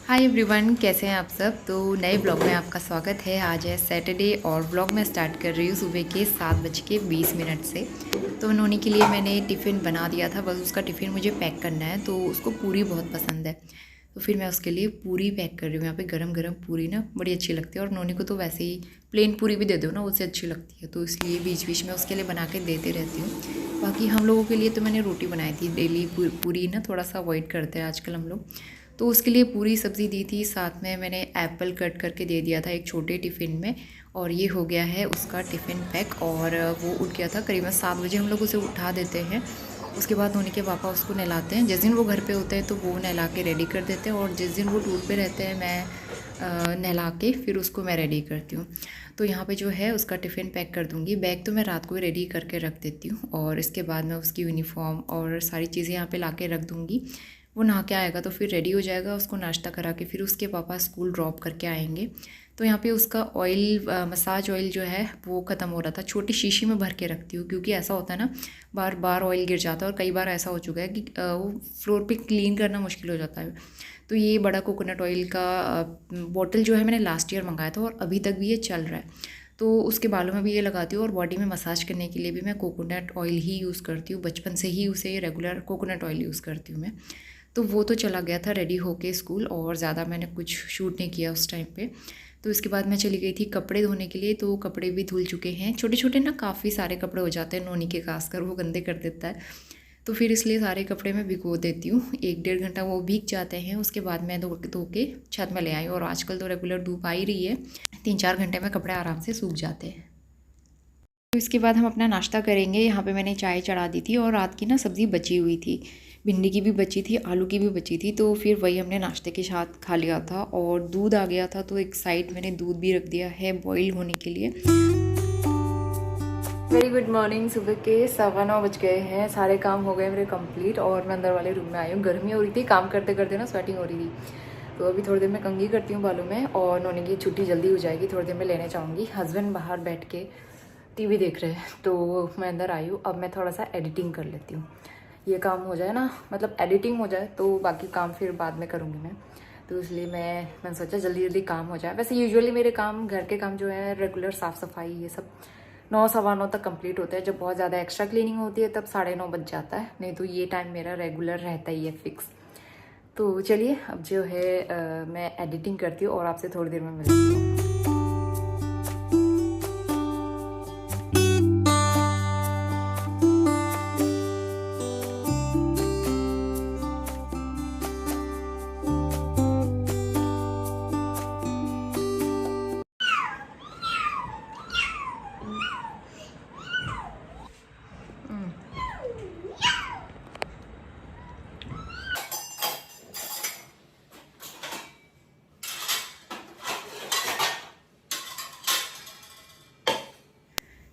Hi everyone, कैसे हैं आप सब। तो नए ब्लॉग में आपका स्वागत है। आज है सैटरडे और ब्लॉग मैं स्टार्ट कर रही हूँ सुबह के 7:20 से। तो नोनी के लिए मैंने टिफ़िन बना दिया था, बस उसका टिफ़िन मुझे पैक करना है। तो उसको पूरी बहुत पसंद है, तो फिर मैं उसके लिए पूरी पैक कर रही हूँ। यहाँ पे गरम गरम पूरी ना बड़ी अच्छी लगती है, और नोनी को तो वैसे ही प्लेन पूरी भी दे दो ना, उससे अच्छी लगती है। तो इसलिए बीच बीच में उसके लिए बना के देते रहती हूँ। बाकी हम लोगों के लिए तो मैंने रोटी बनाई थी। डेली पूरी ना थोड़ा सा अवॉइड करते हैं आजकल हम लोग, तो उसके लिए पूरी सब्ज़ी दी थी। साथ में मैंने एप्पल कट करके दे दिया था एक छोटे टिफ़िन में। और ये हो गया है उसका टिफ़िन पैक। और वो उठ गया था करीबन 7 बजे। हम लोग उसे उठा देते हैं, उसके बाद धोनी के पापा उसको नहलाते हैं। जिस दिन वो घर पे होते हैं तो वो नहला के रेडी कर देते हैं, और जिस दिन वो टूर पे रहते हैं मैं नहला के फिर उसको मैं रेडी करती हूँ। तो यहाँ पे जो है उसका टिफ़िन पैक कर दूँगी। बैग तो मैं रात को ही रेडी करके रख देती हूँ, और इसके बाद मैं उसकी यूनिफ़ॉर्म और सारी चीज़ें यहाँ पे ला के रख दूँगी। वो नहा के आएगा तो फिर रेडी हो जाएगा, उसको नाश्ता करा के फिर उसके पापा स्कूल ड्रॉप करके आएंगे। तो यहाँ पे उसका ऑयल, मसाज ऑयल जो है वो ख़त्म हो रहा था। छोटी शीशी में भर के रखती हूँ, क्योंकि ऐसा होता है ना, बार बार ऑयल गिर जाता है। और कई बार ऐसा हो चुका है कि वो फ्लोर पे क्लीन करना मुश्किल हो जाता है। तो ये बड़ा कोकोनट ऑयल का बॉटल जो है मैंने लास्ट ईयर मंगाया था, और अभी तक भी ये चल रहा है। तो उसके बालों में भी ये लगाती हूँ, और बॉडी में मसाज करने के लिए भी मैं कोकोनट ऑयल ही यूज़ करती हूँ। बचपन से ही उसे रेगुलर कोकोनट ऑयल यूज़ करती हूँ मैं। तो वो तो चला गया था रेडी होके स्कूल, और ज़्यादा मैंने कुछ शूट नहीं किया उस टाइम पे। तो इसके बाद मैं चली गई थी कपड़े धोने के लिए। तो कपड़े भी धुल चुके हैं। छोटे छोटे ना काफ़ी सारे कपड़े हो जाते हैं, नोनी के खासकर वो गंदे कर देता है। तो फिर इसलिए सारे कपड़े मैं भिगो देती हूँ। 1-1.5 घंटा वो भीग जाते हैं, उसके बाद मैं धो के छत में ले आई। और आजकल तो रेगुलर धूप आ ही रही है, 3-4 घंटे में कपड़े आराम से सूख जाते हैं। तो इसके बाद हम अपना नाश्ता करेंगे। यहाँ पे मैंने चाय चढ़ा दी थी, और रात की ना सब्ज़ी बची हुई थी। भिंडी की भी बची थी, आलू की भी बची थी। तो फिर वही हमने नाश्ते के साथ खा लिया था। और दूध आ गया था, तो एक साइड मैंने दूध भी रख दिया है बॉईल होने के लिए। Very good morning. सुबह के 9:15 बज गए हैं। सारे काम हो गए मेरे कंप्लीट, और मैं अंदर वाले रूम में आई हूँ। गर्मी हो रही थी, काम करते करते ना स्वेटिंग हो रही थी। तो अभी थोड़ी देर में कंघी करती हूँ बालों में, और नोनी की छुट्टी जल्दी हो जाएगी। थोड़ी देर में लेने जाऊँगी। हस्बैंड बाहर बैठ के टीवी देख रहे हैं, तो मैं अंदर आई हूँ। अब मैं थोड़ा सा एडिटिंग कर लेती हूँ। ये काम हो जाए ना, मतलब एडिटिंग हो जाए, तो बाकी काम फिर बाद में करूँगी मैं। तो इसलिए मैंने सोचा जल्दी जल्दी काम हो जाए। वैसे यूजुअली मेरे काम, घर के काम जो है रेगुलर साफ़ सफाई ये सब 9-9:15 तक कंप्लीट होता है। जब बहुत ज़्यादा एक्स्ट्रा क्लीनिंग होती है तब 9:30 बज जाता है, नहीं तो ये टाइम मेरा रेगुलर रहता ही है फिक्स। तो चलिए अब जो है मैं एडिटिंग करती हूँ, और आपसे थोड़ी देर में मिलती हूँ।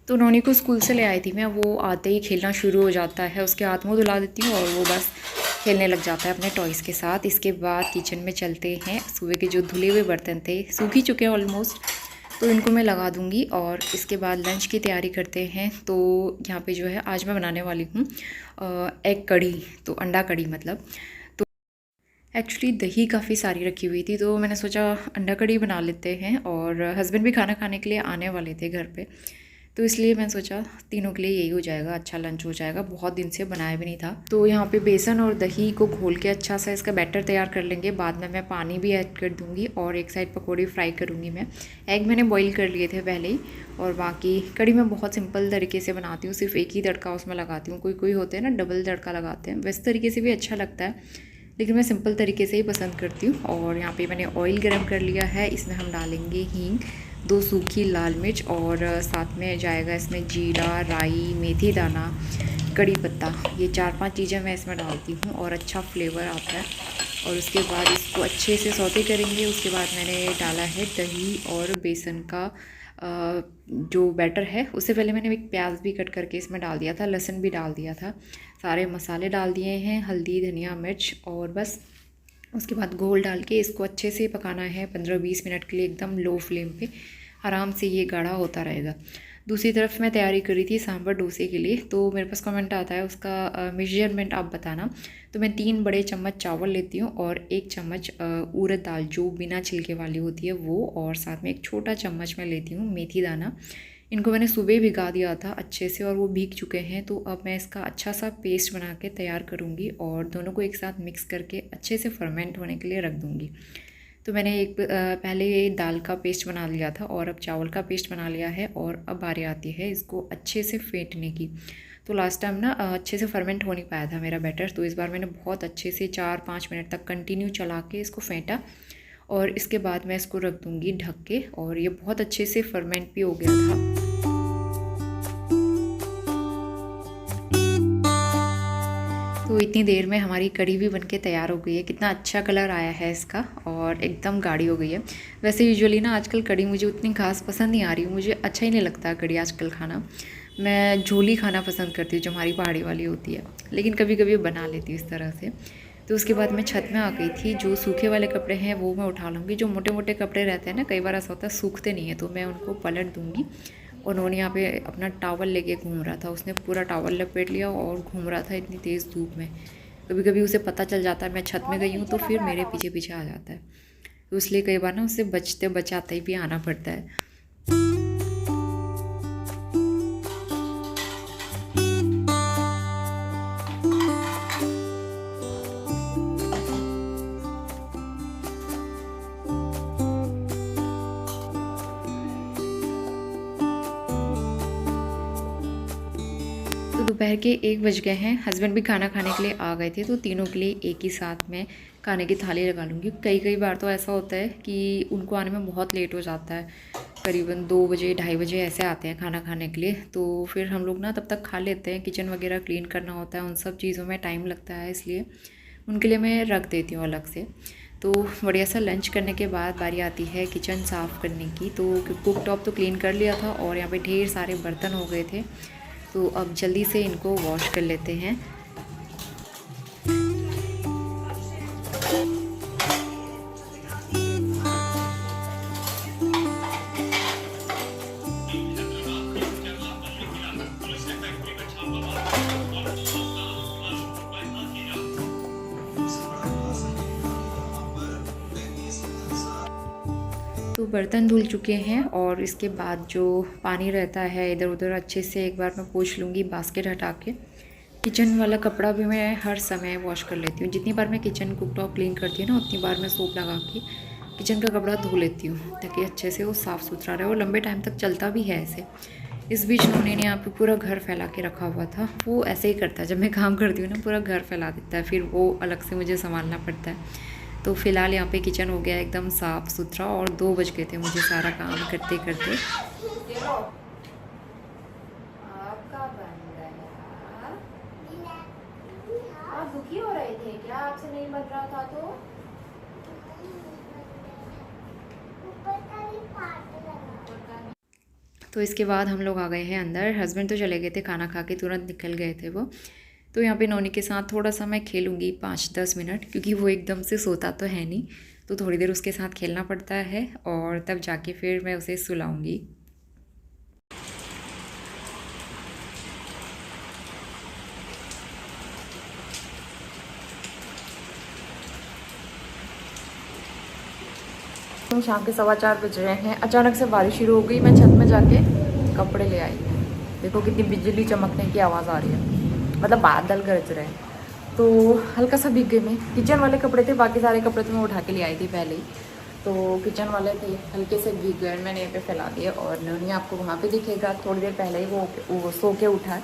तो नोनी को स्कूल से ले आई थी मैं। वो आते ही खेलना शुरू हो जाता है। उसके हाथ मुँह धुला देती हूँ, और वो बस खेलने लग जाता है अपने टॉयज़ के साथ। इसके बाद किचन में चलते हैं। सुबह के जो धुले हुए बर्तन थे, सूख ही चुके हैं ऑलमोस्ट, तो इनको मैं लगा दूँगी। और इसके बाद लंच की तैयारी करते हैं। तो यहाँ पे जो है आज मैं बनाने वाली हूँ एग कड़ी, तो अंडा कड़ी मतलब। तो एक्चुअली दही काफ़ी सारी रखी हुई थी, तो मैंने सोचा अंडा कड़ी बना लेते हैं। और हस्बैंड भी खाना खाने के लिए आने वाले थे घर पे, तो इसलिए मैंने सोचा तीनों के लिए यही हो जाएगा, अच्छा लंच हो जाएगा। बहुत दिन से बनाया भी नहीं था। तो यहाँ पे बेसन और दही को घोल के अच्छा सा इसका बैटर तैयार कर लेंगे। बाद में मैं पानी भी ऐड कर दूँगी, और एक साइड पकौड़ी फ्राई करूँगी मैं। एग मैंने बॉईल कर लिए थे पहले ही। और बाकी कड़ी मैं बहुत सिंपल तरीके से बनाती हूँ, सिर्फ एक ही तड़का उसमें लगाती हूँ। कोई कोई होते हैं ना डबल तड़का लगाते हैं, वैसे तरीके से भी अच्छा लगता है, लेकिन मैं सिंपल तरीके से ही पसंद करती हूँ। और यहाँ पे मैंने ऑयल गरम कर लिया है। इसमें हम डालेंगे हींग, 2 सूखी लाल मिर्च, और साथ में जाएगा इसमें जीरा, राई, मेथी दाना, कड़ी पत्ता। ये 4-5 चीज़ें मैं इसमें डालती हूँ, और अच्छा फ्लेवर आता है। और उसके बाद इसको अच्छे से सौते करेंगे। उसके बाद मैंने डाला है दही और बेसन का जो बैटर है। उससे पहले मैंने एक प्याज भी कट करके इसमें डाल दिया था, लहसुन भी डाल दिया था। सारे मसाले डाल दिए हैं, हल्दी, धनिया, मिर्च, और बस उसके बाद घोल डाल के इसको अच्छे से पकाना है 15-20 मिनट के लिए, एकदम लो फ्लेम पे। आराम से ये गाढ़ा होता रहेगा। दूसरी तरफ मैं तैयारी करी थी सांभर डोसे के लिए, तो मेरे पास कमेंट आता है उसका मेजरमेंट आप बताना। तो मैं 3 बड़े चम्मच चावल लेती हूँ और 1 चम्मच उड़द दाल जो बिना छिलके वाली होती है वो, और साथ में 1 छोटा चम्मच मैं लेती हूँ मेथी दाना। इनको मैंने सुबह भिगा दिया था अच्छे से और वो भीग चुके हैं। तो अब मैं इसका अच्छा सा पेस्ट बना के तैयार करूँगी और दोनों को एक साथ मिक्स करके अच्छे से फर्मेंट होने के लिए रख दूँगी। तो मैंने पहले दाल का पेस्ट बना लिया था और अब चावल का पेस्ट बना लिया है, और अब बारी आती है इसको अच्छे से फेंटने की। तो लास्ट टाइम ना अच्छे से फर्मेंट हो नहीं पाया था मेरा बैटर, तो इस बार मैंने बहुत अच्छे से 4-5 मिनट तक कंटिन्यू चला के इसको फेंटा, और इसके बाद मैं इसको रख दूँगी ढक के, और ये बहुत अच्छे से फर्मेंट भी हो गया था। तो इतनी देर में हमारी कढ़ी भी बनके तैयार हो गई है। कितना अच्छा कलर आया है इसका और एकदम गाढ़ी हो गई है। वैसे यूजुअली ना आजकल कढ़ी मुझे उतनी खास पसंद नहीं आ रही, मुझे अच्छा ही नहीं लगता कढ़ी आजकल खाना। मैं झोली खाना पसंद करती हूँ जो हमारी पहाड़ी वाली होती है, लेकिन कभी कभी बना लेती हूँ इस तरह से। तो उसके बाद मैं छत में आ गई थी। जो सूखे वाले कपड़े हैं वो मैं उठा लूँगी। जो मोटे मोटे कपड़े रहते हैं ना, कई बार ऐसा होता है सूखते नहीं है, तो मैं उनको पलट दूँगी। और उन्होंने यहाँ पे अपना टॉवल लेके घूम रहा था, उसने पूरा टॉवल लपेट लिया और घूम रहा था इतनी तेज़ धूप में। कभी कभी उसे पता चल जाता है मैं छत में गई हूँ, तो फिर मेरे पीछे पीछे आ जाता है। तो इसलिए कई बार ना उससे बचते बचाते ही भी आना पड़ता है। तो दोपहर के 1 बज गए हैं। हस्बैंड भी खाना खाने के लिए आ गए थे, तो तीनों के लिए एक ही साथ में खाने की थाली लगा लूँगी। कई बार तो ऐसा होता है कि उनको आने में बहुत लेट हो जाता है, करीबन 2 बजे 2:30 बजे ऐसे आते हैं खाना खाने के लिए। तो फिर हम लोग ना तब तक खा लेते हैं। किचन वगैरह क्लीन करना होता है, उन सब चीज़ों में टाइम लगता है, इसलिए उनके लिए मैं रख देती हूँ अलग से। तो बढ़िया सा लंच करने के बाद बारी आती है किचन साफ़ करने की। तो कुक टॉप तो क्लीन कर लिया था और यहाँ पे ढेर सारे बर्तन हो गए थे, तो अब जल्दी से इनको वॉश कर लेते हैं। तो बर्तन धुल चुके हैं और इसके बाद जो पानी रहता है इधर उधर अच्छे से एक बार मैं पोंछ लूँगी बास्केट हटा के। किचन वाला कपड़ा भी मैं हर समय वॉश कर लेती हूँ। जितनी बार मैं किचन कुकटॉप क्लीन करती हूँ ना, उतनी बार मैं सोप लगा के किचन का कपड़ा धो लेती हूँ, ताकि अच्छे से वो साफ़ सुथरा रहे और लंबे टाइम तक चलता भी है ऐसे। इस बीच नोनी ने यहाँ पे पूरा घर फैला के रखा हुआ था। वो ऐसे ही करता है, जब मैं काम करती हूँ ना पूरा घर फैला देता है, फिर वो अलग से मुझे संभालना पड़ता है। तो फ़िलहाल यहाँ पे किचन हो गया एकदम साफ़ सुथरा, और 2 बज गए थे मुझे सारा काम करते करते। आपका बन गया। आप दुखी हो रहे थे क्या? आपसे नहीं बन रहा था तो? तो इसके बाद हम लोग आ गए हैं अंदर। हस्बैंड तो चले गए थे, खाना खा के तुरंत निकल गए थे वो। तो यहाँ पे नोनी के साथ थोड़ा सा मैं खेलूँगी 5-10 मिनट, क्योंकि वो एकदम से सोता तो है नहीं, तो थोड़ी देर उसके साथ खेलना पड़ता है और तब जाके फिर मैं उसे सुलाऊँगी। तो शाम के 4:15 बज रहे हैं। अचानक से बारिश शुरू हो गई। मैं छत में जाके कपड़े ले आई। देखो कितनी बिजली चमकने की आवाज़ आ रही है, मतलब बादल गरज रहे हैं। तो हल्का सा भीग गई मैं। किचन वाले कपड़े थे, बाकी सारे कपड़े तो मैं उठा के ले आई थी पहले ही। तो किचन वाले थे, हल्के से भीग गए, मैंने यहाँ पे फैला दिए। और नोनी आपको वहाँ पे दिखेगा, थोड़ी देर पहले ही वो सो के उठा है,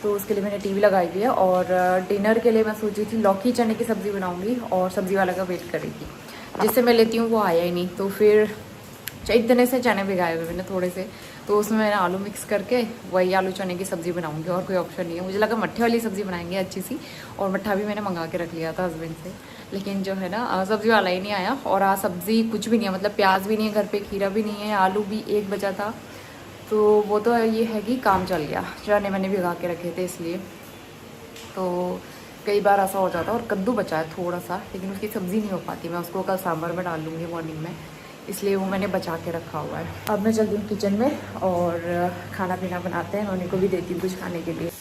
तो उसके लिए मैंने टीवी लगाई हुई है। और डिनर के लिए मैं सोची थी लौकी चने की सब्ज़ी बनाऊँगी, और सब्ज़ी वाला का वेट कर रही थी। जिससे मैं लेती हूँ वो आया ही नहीं, तो फिर इतने से चने भिगाए हुए मैंने थोड़े से, तो उसमें मैंने आलू मिक्स करके वही आलू चने की सब्ज़ी बनाऊंगी, और कोई ऑप्शन नहीं है। मुझे लगा मट्ठे वाली सब्ज़ी बनाएंगे अच्छी सी, और मट्ठा भी मैंने मंगा के रख लिया था हस्बैंड से, लेकिन जो है ना सब्ज़ी वाला ही नहीं आया। और आज सब्ज़ी कुछ भी नहीं है, मतलब प्याज भी नहीं है घर पे, खीरा भी नहीं है, आलू भी 1 बचा था। तो वो तो ये है कि काम चल गया, चने मैंने भिगा के रखे थे इसलिए। तो कई बार ऐसा हो जाता है। और कद्दू बचा है थोड़ा सा, लेकिन उसकी सब्ज़ी नहीं हो पाती। मैं उसको कल सांभर में डाल लूँगी मॉर्निंग में, इसलिए वो मैंने बचा के रखा हुआ है। अब मैं चलती हूँ किचन में और खाना पीना बनाते हैं, उन्हीं को भी देती हूँ कुछ खाने के लिए।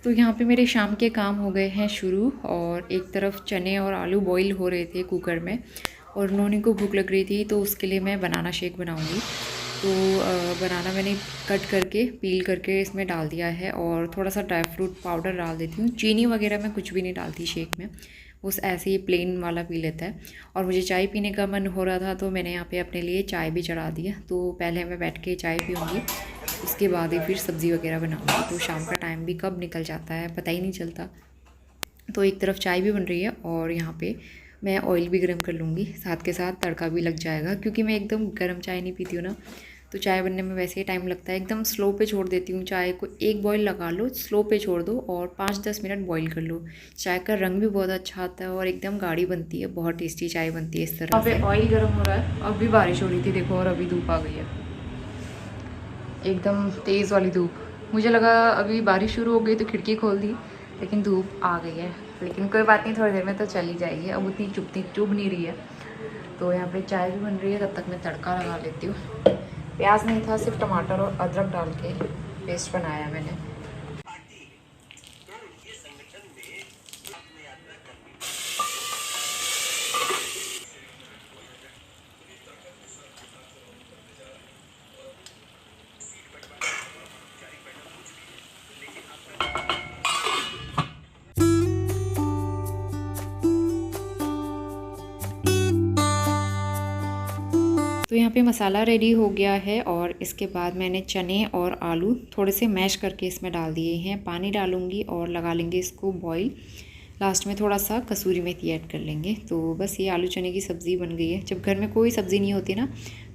तो यहाँ पे मेरे शाम के काम हो गए हैं शुरू, और एक तरफ चने और आलू बॉईल हो रहे थे कुकर में, और नोनी को भूख लग रही थी तो उसके लिए मैं बनाना शेक बनाऊँगी। तो बनाना मैंने कट करके पील करके इसमें डाल दिया है, और थोड़ा सा ड्राई फ्रूट पाउडर डाल देती हूँ। चीनी वगैरह मैं कुछ भी नहीं डालती शेक में, उस ऐसे ही प्लेन वाला पी लेता है। और मुझे चाय पीने का मन हो रहा था तो मैंने यहाँ पे अपने लिए चाय भी चढ़ा दी है। तो पहले मैं बैठ के चाय पीऊँगी, उसके बाद ही फिर सब्ज़ी वगैरह बनाऊँगी। तो शाम का टाइम भी कब निकल जाता है पता ही नहीं चलता। तो एक तरफ चाय भी बन रही है और यहाँ पे मैं ऑयल भी गर्म कर लूँगी, साथ के साथ तड़का भी लग जाएगा, क्योंकि मैं एकदम गर्म चाय नहीं पीती हूँ ना, तो चाय बनने में वैसे ही टाइम लगता है। एकदम स्लो पे छोड़ देती हूँ चाय को, एक बॉईल लगा लो, स्लो पे छोड़ दो और 5-10 मिनट बॉईल कर लो। चाय का रंग भी बहुत अच्छा आता है और एकदम गाढ़ी बनती है, बहुत टेस्टी चाय बनती है इस तरह से। यहाँ पे ऑयल गर्म हो रहा है, अब भी बारिश हो रही थी देखो, और अभी धूप आ गई है, एकदम तेज़ वाली धूप। मुझे लगा अभी बारिश शुरू हो गई तो खिड़की खोल दी, लेकिन धूप आ गई है। लेकिन कोई बात नहीं, थोड़ी देर में तो चली जाएगी, अब उतनी चुभ नहीं रही है। तो यहाँ पे चाय भी बन रही है, तब तक मैं तड़का लगा लेती हूँ। प्याज नहीं था, सिर्फ टमाटर और अदरक डाल के पेस्ट बनाया मैंने। तो यहाँ पे मसाला रेडी हो गया है, और इसके बाद मैंने चने और आलू थोड़े से मैश करके इसमें डाल दिए हैं। पानी डालूँगी और लगा लेंगे इसको बॉईल। लास्ट में थोड़ा सा कसूरी मेथी ऐड कर लेंगे। तो बस ये आलू चने की सब्ज़ी बन गई है। जब घर में कोई सब्ज़ी नहीं होती ना,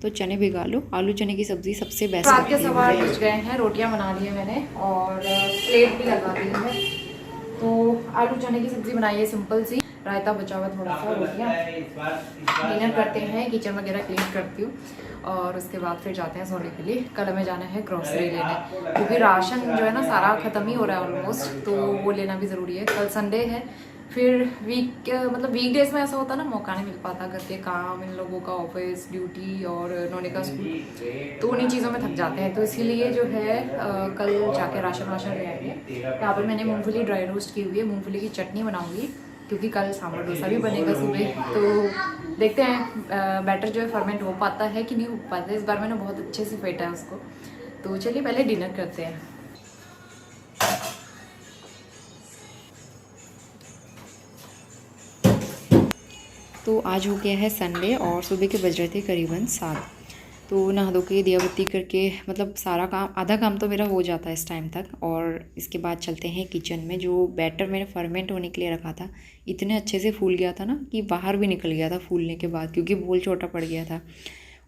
तो चने भिगा लो, आलू चने की सब्ज़ी सबसे बेस्ट। रात के 8:15 बज गए हैं, रोटियाँ बना ली है मैंने और प्लेट भी लगा दी है। तो आलू चने की सब्ज़ी बनाई है सिंपल सी, रायता बचा हुआ थोड़ा सा, रोटियाँ। डिनर करते हैं, किचन वगैरह क्लीन करती हूँ और उसके बाद फिर जाते हैं सोने के लिए। कल हमें जाना है ग्रॉसरी लेने, क्योंकि राशन जो है ना सारा ख़त्म ही हो रहा है ऑलमोस्ट, तो वो लेना भी ज़रूरी है। कल संडे है, फिर वीकडेज में ऐसा होता है ना, मौका नहीं मिल पाता, घर के काम, इन लोगों का ऑफिस ड्यूटी और नोने का स्कूल, तो उन्हीं चीज़ों में थक जाते हैं। तो इसीलिए जो है कल जाके राशन ले आएंगे। यहाँ पर मैंने मूंगफली ड्राई रोस्ट की हुई है, मूंगफली की चटनी बनाऊंगी, क्योंकि कल सांभर डोसा भी बनेगा सुबह। तो देखते हैं बैटर जो है फर्मेंट हो पाता है कि नहीं हो पाता है। इस बार मैंने बहुत अच्छे से फेंटा है उसको। तो चलिए पहले डिनर करते हैं। तो आज हो गया है संडे और सुबह के बज रहे थे करीबन 7। तो नहा धो के दिया बत्ती करके, मतलब सारा काम, आधा काम तो मेरा हो जाता है इस टाइम तक। और इसके बाद चलते हैं किचन में। जो बैटर मैंने फर्मेंट होने के लिए रखा था, इतने अच्छे से फूल गया था ना कि बाहर भी निकल गया था फूलने के बाद, क्योंकि बोल छोटा पड़ गया था।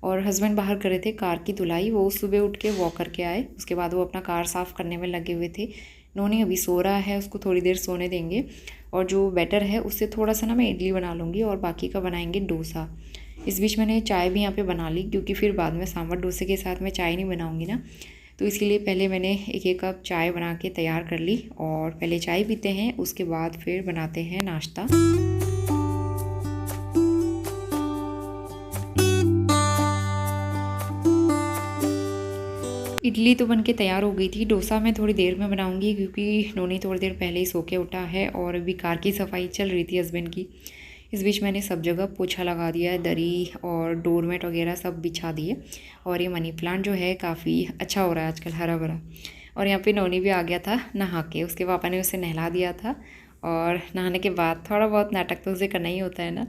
और हस्बैंड बाहर कर रहे थे कार की धुलाई, वो सुबह उठ के वॉक करके आए, उसके बाद वो अपना कार साफ़ करने में लगे हुए थे। नोनी अभी सो रहा है, उसको थोड़ी देर सोने देंगे। और जो बैटर है उससे थोड़ा सा ना मैं इडली बना लूँगी और बाकी का बनाएंगे डोसा। इस बीच मैंने चाय भी यहाँ पे बना ली, क्योंकि फिर बाद में सांभर डोसे के साथ मैं चाय नहीं बनाऊँगी ना, तो इसलिए पहले मैंने एक कप चाय बना के तैयार कर ली। और पहले चाय पीते हैं, उसके बाद फिर बनाते हैं नाश्ता। इडली तो बनके तैयार हो गई थी, डोसा मैं थोड़ी देर में बनाऊंगी, क्योंकि नोनी थोड़ी देर पहले ही सो के उठा है और अभी कार की सफाई चल रही थी हस्बैंड की। इस बीच मैंने सब जगह पोछा लगा दिया है, दरी और डोरमेट वगैरह सब बिछा दिए। और ये मनी प्लांट जो है काफ़ी अच्छा हो रहा है आजकल, हरा भरा। और यहाँ पे नोनी भी आ गया था नहा के, उसके पापा ने उसे नहला दिया था। और नहाने के बाद थोड़ा बहुत नाटक तो उसे करना ही होता है ना,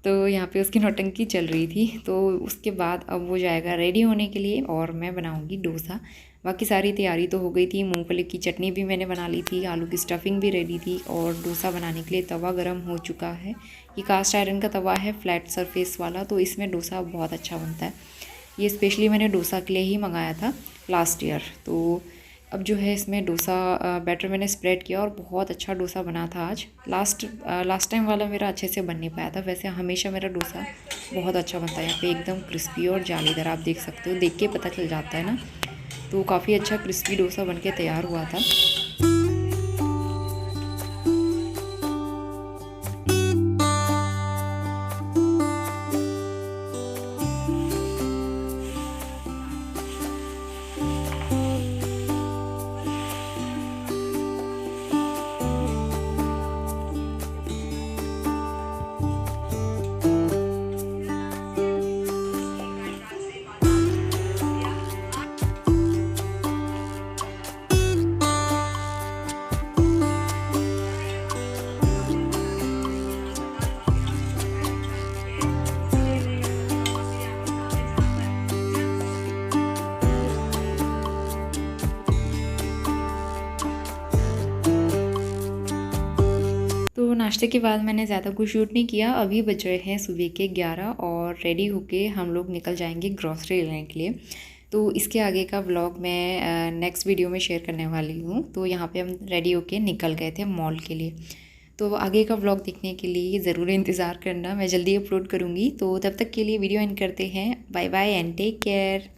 तो यहाँ पे उसकी नौटंकी चल रही थी। तो उसके बाद अब वो जाएगा रेडी होने के लिए और मैं बनाऊंगी डोसा। बाकी सारी तैयारी तो हो गई थी। मूंगफली की चटनी भी मैंने बना ली थी, आलू की स्टफिंग भी रेडी थी और डोसा बनाने के लिए तवा गरम हो चुका है। ये कास्ट आयरन का तवा है, फ्लैट सरफेस वाला, तो इसमें डोसा बहुत अच्छा बनता है। ये स्पेशली मैंने डोसा के लिए ही मंगाया था लास्ट ईयर। तो अब जो है इसमें डोसा बैटर मैंने स्प्रेड किया और बहुत अच्छा डोसा बना था आज। लास्ट टाइम वाला मेरा अच्छे से बन नहीं पाया था। वैसे हमेशा मेरा डोसा बहुत अच्छा बनता है। यहाँ पे एकदम क्रिस्पी और जालीदार, आप देख सकते हो, देख के पता चल जाता है ना। तो काफ़ी अच्छा क्रिस्पी डोसा बनके तैयार हुआ था। तो नाश्ते के बाद मैंने ज़्यादा कुछ शूट नहीं किया। अभी बज रहे हैं सुबह के 11 और रेडी होके हम लोग निकल जाएंगे ग्रॉसरी लेने के लिए। तो इसके आगे का व्लॉग मैं नेक्स्ट वीडियो में शेयर करने वाली हूँ। तो यहाँ पे हम रेडी होके निकल गए थे मॉल के लिए। तो आगे का व्लॉग देखने के लिए ज़रूर इंतज़ार करना, मैं जल्दी अपलोड करूँगी। तो तब तक के लिए वीडियो एंड करते हैं। Bye bye and take care.